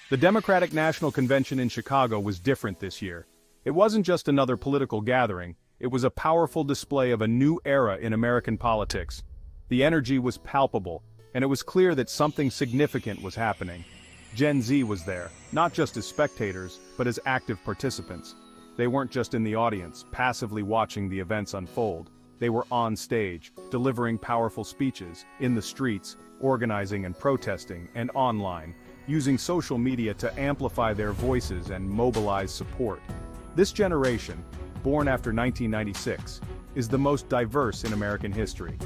The Democratic National Convention in Chicago was different this year. It wasn't just another political gathering, it was a powerful display of a new era in American politics. The energy was palpable, and it was clear that something significant was happening. Gen Z was there, not just as spectators, but as active participants. They weren't just in the audience, passively watching the events unfold. They were on stage, delivering powerful speeches, in the streets, organizing and protesting, and online, using social media to amplify their voices and mobilize support. This generation, born after 1996, is the most diverse in American history.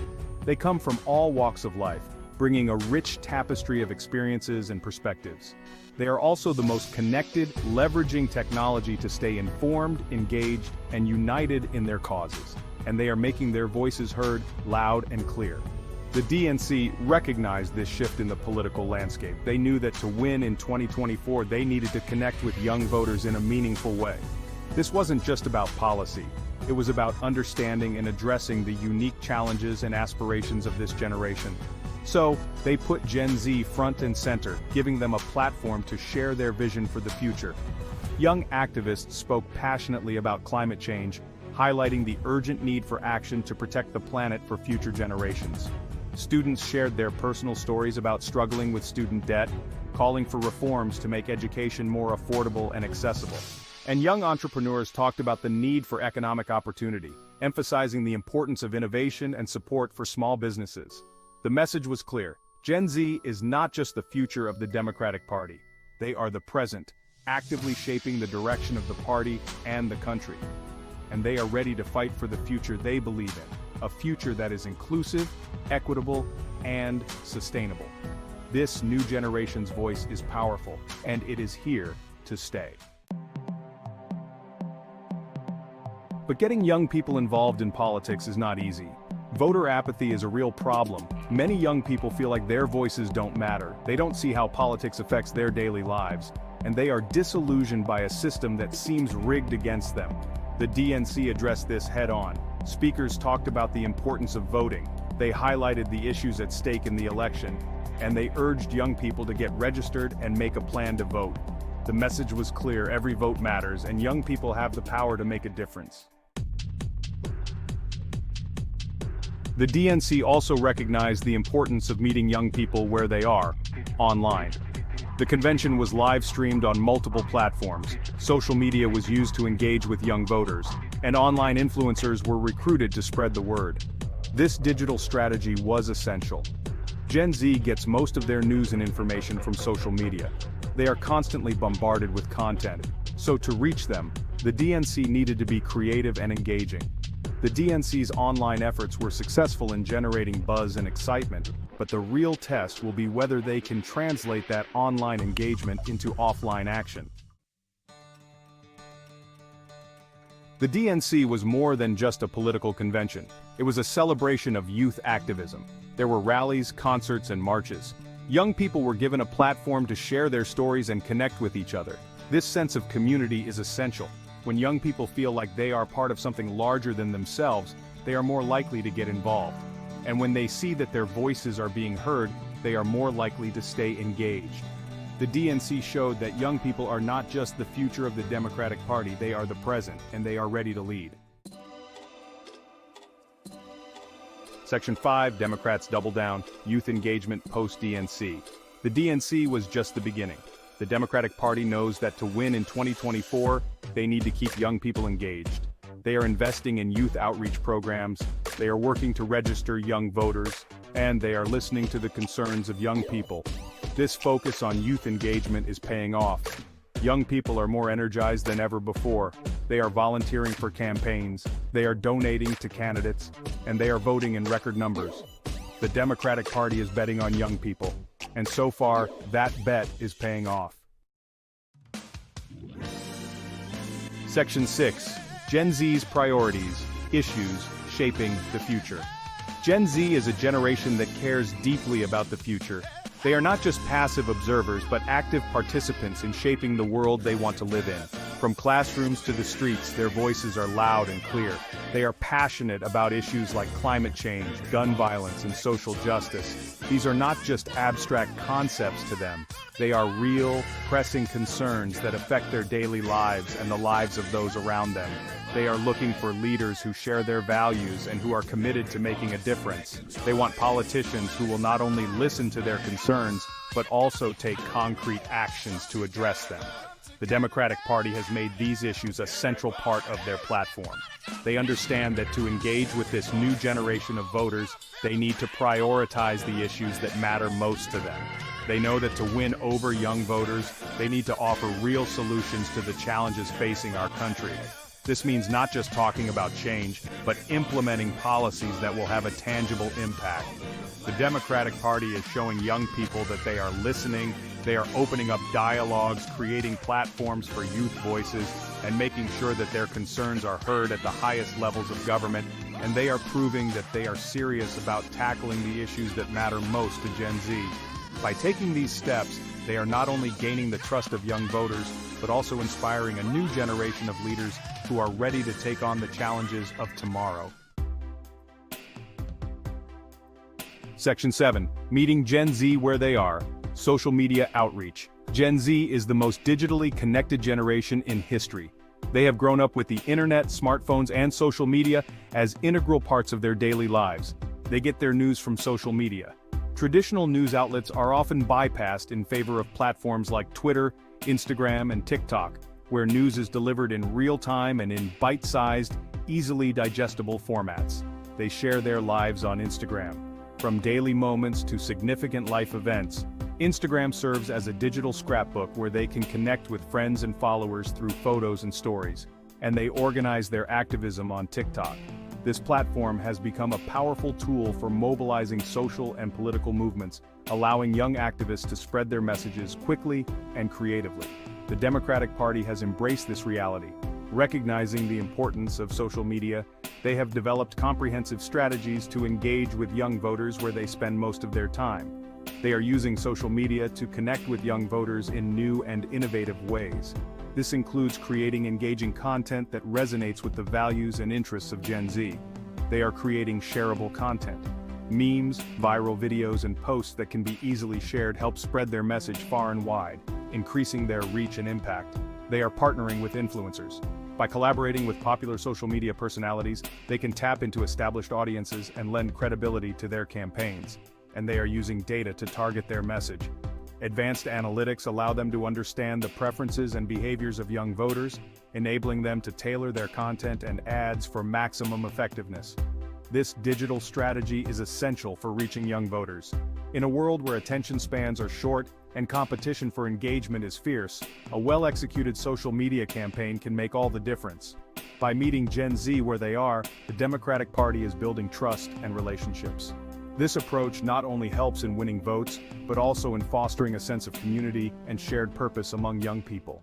They come from all walks of life, bringing a rich tapestry of experiences and perspectives. They are also the most connected, leveraging technology to stay informed, engaged, and united in their causes. And they are making their voices heard loud and clear. The DNC recognized this shift in the political landscape. They knew that to win in 2024, they needed to connect with young voters in a meaningful way. This wasn't just about policy. It was about understanding and addressing the unique challenges and aspirations of this generation. So, they put Gen Z front and center, giving them a platform to share their vision for the future. Young activists spoke passionately about climate change, highlighting the urgent need for action to protect the planet for future generations. Students shared their personal stories about struggling with student debt, calling for reforms to make education more affordable and accessible. And young entrepreneurs talked about the need for economic opportunity, emphasizing the importance of innovation and support for small businesses. The message was clear. Gen Z is not just the future of the Democratic Party. They are the present, actively shaping the direction of the party and the country. And they are ready to fight for the future they believe in, a future that is inclusive, equitable, and sustainable. This new generation's voice is powerful, and it is here to stay. But getting young people involved in politics is not easy. Voter apathy is a real problem. Many young people feel like their voices don't matter. They don't see how politics affects their daily lives, and they are disillusioned by a system that seems rigged against them. The DNC addressed this head-on. Speakers talked about the importance of voting. They highlighted the issues at stake in the election, and they urged young people to get registered and make a plan to vote. The message was clear: every vote matters, and young people have the power to make a difference. The DNC also recognized the importance of meeting young people where they are, online. The convention was live-streamed on multiple platforms, social media was used to engage with young voters, and online influencers were recruited to spread the word. This digital strategy was essential. Gen Z gets most of their news and information from social media. They are constantly bombarded with content, so to reach them, the DNC needed to be creative and engaging. The DNC's online efforts were successful in generating buzz and excitement, but the real test will be whether they can translate that online engagement into offline action. The DNC was more than just a political convention. It was a celebration of youth activism. There were rallies, concerts, and marches. Young people were given a platform to share their stories and connect with each other. This sense of community is essential. When young people feel like they are part of something larger than themselves, they are more likely to get involved. And when they see that their voices are being heard, they are more likely to stay engaged. The DNC showed that young people are not just the future of the Democratic Party, they are the present, and they are ready to lead. Section 5, Democrats double down, youth engagement post-DNC. The DNC was just the beginning. The Democratic Party knows that to win in 2024, they need to keep young people engaged. They are investing in youth outreach programs, they are working to register young voters, and they are listening to the concerns of young people. This focus on youth engagement is paying off. Young people are more energized than ever before. They are volunteering for campaigns, they are donating to candidates, and they are voting in record numbers. The Democratic Party is betting on young people, and so far, that bet is paying off. Section 6, Gen Z's priorities, issues shaping the future. Gen Z is a generation that cares deeply about the future. They are not just passive observers, but active participants in shaping the world they want to live in. From classrooms to the streets, their voices are loud and clear. They are passionate about issues like climate change, gun violence, and social justice. These are not just abstract concepts to them. They are real, pressing concerns that affect their daily lives and the lives of those around them. They are looking for leaders who share their values and who are committed to making a difference. They want politicians who will not only listen to their concerns, but also take concrete actions to address them. The Democratic Party has made these issues a central part of their platform. They understand that to engage with this new generation of voters, they need to prioritize the issues that matter most to them. They know that to win over young voters, they need to offer real solutions to the challenges facing our country. This means not just talking about change, but implementing policies that will have a tangible impact. The Democratic Party is showing young people that they are listening, they are opening up dialogues, creating platforms for youth voices, and making sure that their concerns are heard at the highest levels of government, and they are proving that they are serious about tackling the issues that matter most to Gen Z. By taking these steps, they are not only gaining the trust of young voters, but also inspiring a new generation of leaders who are ready to take on the challenges of tomorrow. Section 7. Meeting Gen Z where they are. Social media outreach. Gen Z is the most digitally connected generation in history. They have grown up with the internet, smartphones, and social media as integral parts of their daily lives. They get their news from social media. Traditional news outlets are often bypassed in favor of platforms like Twitter, Instagram, and TikTok, where news is delivered in real time and in bite-sized, easily digestible formats. They share their lives on Instagram. From daily moments to significant life events, Instagram serves as a digital scrapbook where they can connect with friends and followers through photos and stories, and they organize their activism on TikTok. This platform has become a powerful tool for mobilizing social and political movements, allowing young activists to spread their messages quickly and creatively. The Democratic Party has embraced this reality. Recognizing the importance of social media, they have developed comprehensive strategies to engage with young voters where they spend most of their time. They are using social media to connect with young voters in new and innovative ways. This includes creating engaging content that resonates with the values and interests of Gen Z. They are creating shareable content. Memes, viral videos, and posts that can be easily shared help spread their message far and wide, increasing their reach and impact. They are partnering with influencers. By collaborating with popular social media personalities, they can tap into established audiences and lend credibility to their campaigns. And they are using data to target their message. Advanced analytics allow them to understand the preferences and behaviors of young voters, enabling them to tailor their content and ads for maximum effectiveness. This digital strategy is essential for reaching young voters. In a world where attention spans are short and competition for engagement is fierce, a well-executed social media campaign can make all the difference. By meeting Gen Z where they are, the Democratic Party is building trust and relationships. This approach not only helps in winning votes, but also in fostering a sense of community and shared purpose among young people.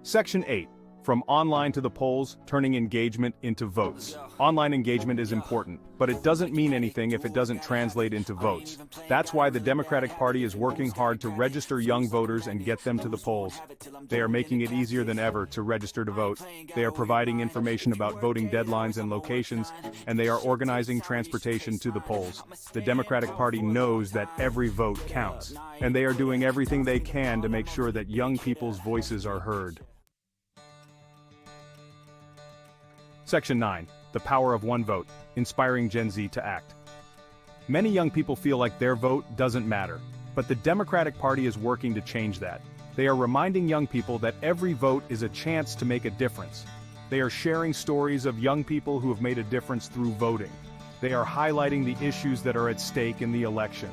Section 8. From online to the polls, turning engagement into votes. Online engagement is important, but it doesn't mean anything if it doesn't translate into votes. That's why the Democratic Party is working hard to register young voters and get them to the polls. They are making it easier than ever to register to vote. They are providing information about voting deadlines and locations, and they are organizing transportation to the polls. The Democratic Party knows that every vote counts, and they are doing everything they can to make sure that young people's voices are heard. Section 9. The power of one vote, inspiring Gen Z to act. Many young people feel like their vote doesn't matter, but the Democratic Party is working to change that. They are reminding young people that every vote is a chance to make a difference. They are sharing stories of young people who have made a difference through voting. They are highlighting the issues that are at stake in the election,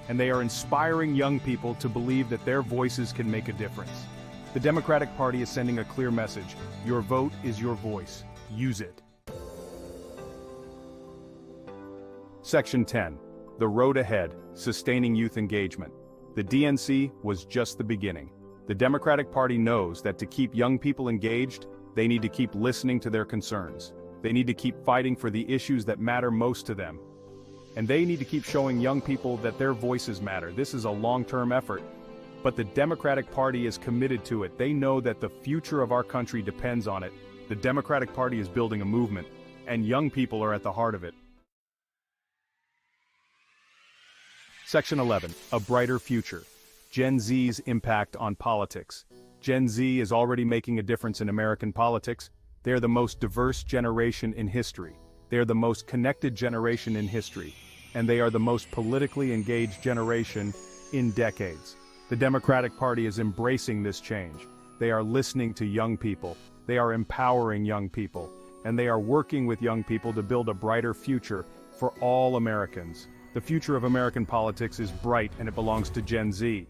and they are inspiring young people to believe that their voices can make a difference. The Democratic Party is sending a clear message: your vote is your voice. Use it. Section 10. The road ahead, sustaining youth engagement. The DNC was just the beginning. The Democratic Party knows that to keep young people engaged, they need to keep listening to their concerns. They need to keep fighting for the issues that matter most to them. And they need to keep showing young people that their voices matter. This is a long-term effort. But the Democratic Party is committed to it. They know that the future of our country depends on it. The Democratic Party is building a movement, and young people are at the heart of it. Section 11. A brighter future. Gen Z's impact on politics. Gen Z is already making a difference in American politics. They are the most diverse generation in history. They are the most connected generation in history. And they are the most politically engaged generation in decades. The Democratic Party is embracing this change. They are listening to young people. They are empowering young people. And they are working with young people to build a brighter future for all Americans. The future of American politics is bright, and it belongs to Gen Z.